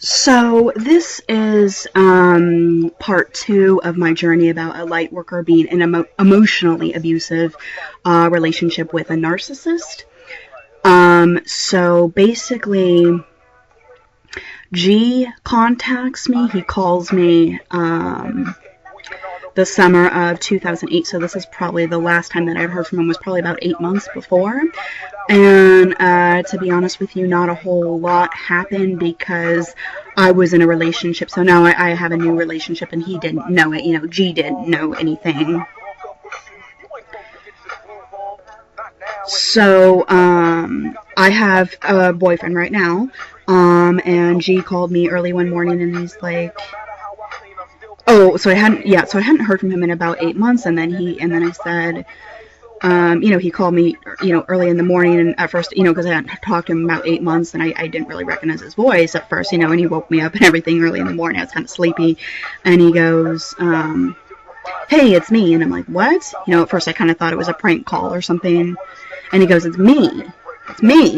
So this is part two of my journey about a light worker being in an emotionally abusive relationship with a narcissist. So basically, G contacts me. He calls me the summer of 2008. So this is probably the last time that I've heard from him was probably about 8 months before. And to be honest with you, not a whole lot happened because I was in a relationship. So now I have a new relationship and he didn't know it. You know, G didn't know anything. So I have a boyfriend right now. And G called me early one morning and he's like, oh, so I hadn't heard from him in about 8 months. And then I said, he called me, early in the morning, and at first, because I hadn't talked to him about 8 months, and I didn't really recognize his voice at first, and he woke me up and everything early in the morning. I was kind of sleepy, and he goes, hey, it's me, and I'm like, what? At first I kind of thought it was a prank call or something, and he goes, it's me,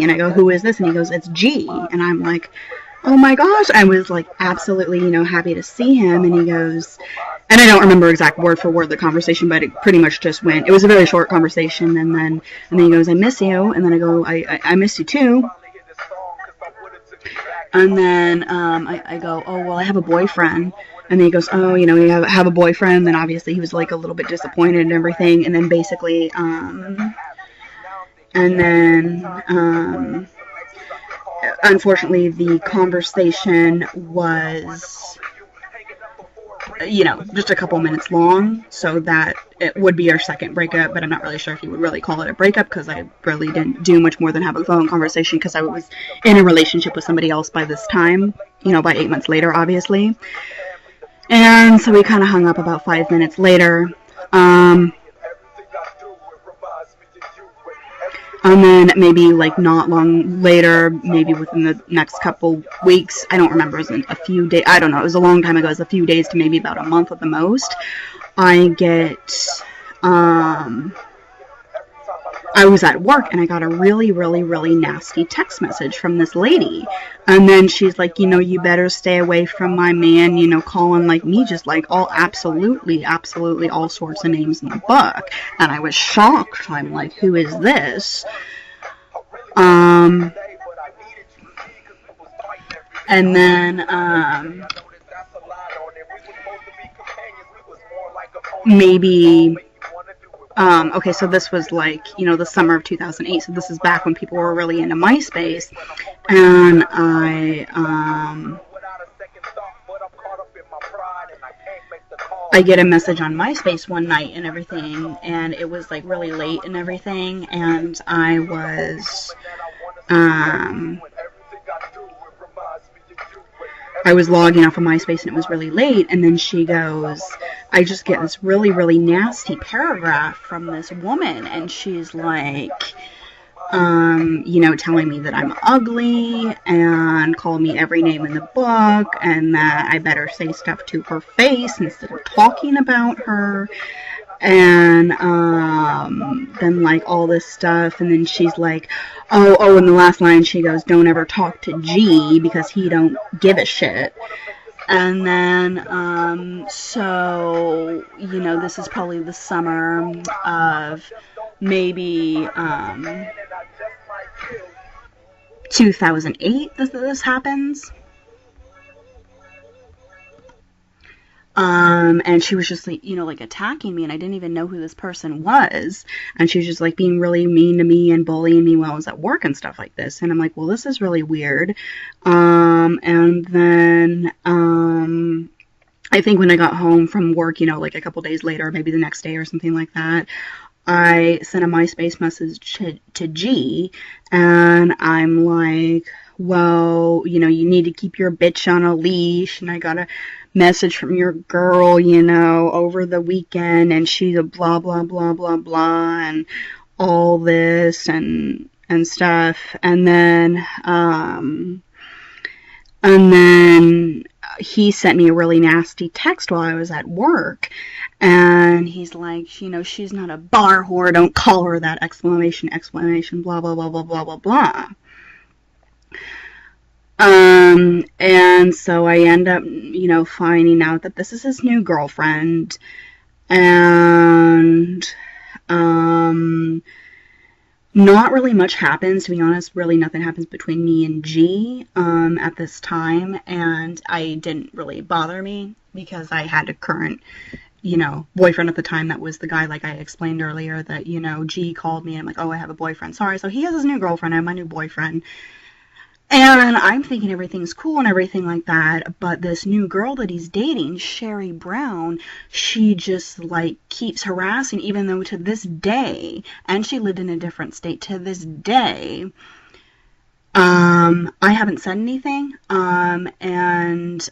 and I go, who is this? And he goes, it's G, and I'm like, oh my gosh, I was like absolutely, happy to see him, and he goes, and I don't remember exact word for word the conversation, but it pretty much just went, it was a very short conversation, and then he goes, I miss you, and then I go, I miss you too, and then I go, oh, well, I have a boyfriend, and then he goes, oh, you have a boyfriend, then obviously he was like a little bit disappointed and everything, and then basically, unfortunately, the conversation was, just a couple minutes long, so that it would be our second breakup, but I'm not really sure if you would really call it a breakup, because I really didn't do much more than have a phone conversation, because I was in a relationship with somebody else by this time, by 8 months later, obviously. And so we kind of hung up about 5 minutes later. And then maybe like not long later, maybe within the next couple weeks, I don't remember, it was a few days, I don't know, it was a long time ago, it was a few days to maybe about a month at the most, I was at work and I got a really, really, really nasty text message from this lady. And then she's like, you better stay away from my man, calling like me, just like absolutely all sorts of names in the book. And I was shocked. I'm like, who is this? And then, maybe, okay, so this was like, the summer of 2008, so this is back when people were really into MySpace, and I get a message on MySpace one night and everything, and it was like really late and everything, and I was logging off of MySpace and it was really late, and then she goes, I just get this really, really nasty paragraph from this woman, and she's like, telling me that I'm ugly, and calling me every name in the book, and that I better say stuff to her face instead of talking about her, and then like all this stuff, and then she's like, oh, in the last line she goes, don't ever talk to G because he don't give a shit. And then so this is probably the summer of maybe 2008 this happens. And she was just like, like attacking me, and I didn't even know who this person was, and she was just like being really mean to me and bullying me while I was at work and stuff like this, and I'm like, well, this is really weird. And then I think when I got home from work, like a couple days later, maybe the next day or something like that, I sent a MySpace message to G, and I'm like, well, you need to keep your bitch on a leash, and I got a message from your girl, over the weekend, and she's a blah, blah, blah, blah, blah, and all this, and stuff, and then he sent me a really nasty text while I was at work, and he's like, she's not a bar whore, don't call her that, exclamation, blah, blah, blah, blah, blah, blah, blah. And so I end up, finding out that this is his new girlfriend. And, um, not really much happens, to be honest. Really nothing happens between me and G, at this time. And I didn't really bother me because I had a current, boyfriend at the time that was the guy, like I explained earlier, that, G called me and I'm like, oh, I have a boyfriend. Sorry. So he has his new girlfriend. I have my new boyfriend. And I'm thinking everything's cool and everything like that, but this new girl that he's dating, Sherry Brown, she just like keeps harassing, even though to this day, and she lived in a different state, to this day, I haven't said anything. And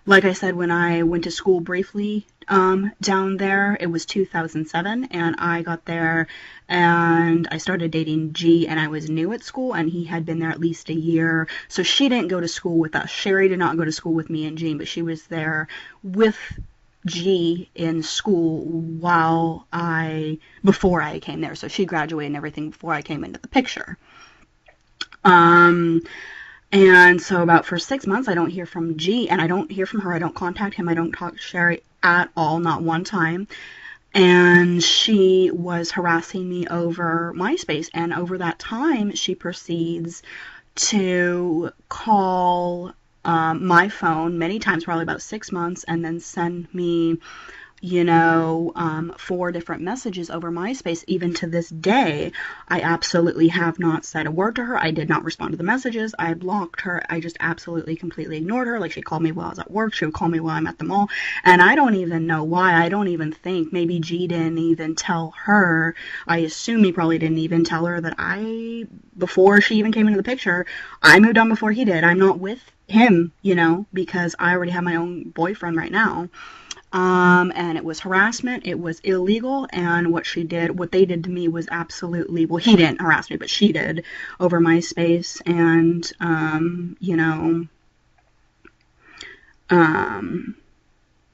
like I said, when I went to school briefly down there, it was 2007, and I got there and I started dating G, and I was new at school, and he had been there at least a year. So she didn't go to school with us. Sherry did not go to school with me and G, but she was there with G in school before I came there. So she graduated and everything before I came into the picture. And so about for 6 months, I don't hear from G, and I don't hear from her. I don't contact him. I don't talk to Sherry at all, not one time. And she was harassing me over MySpace. And over that time, she proceeds to call my phone many times, probably about 6 months, and then send me 4 different messages over MySpace. Even to this day, I absolutely have not said a word to her. I did not respond to the messages. I blocked her. I just absolutely completely ignored her. Like, she called me while I was at work. She would call me while I'm at the mall. And I don't even know why. I don't even think. Maybe G didn't even tell her. I assume he probably didn't even tell her that before she even came into the picture, I moved on before he did. I'm not with him, because I already have my own boyfriend right now. And it was harassment, it was illegal, and what they did to me was absolutely, well, he didn't harass me, but she did over MySpace, and,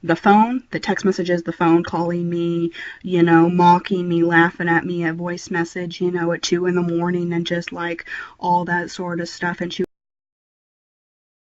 the phone, the text messages, the phone calling me, mocking me, laughing at me, a voice message, at 2 in the morning, and just like all that sort of stuff. And she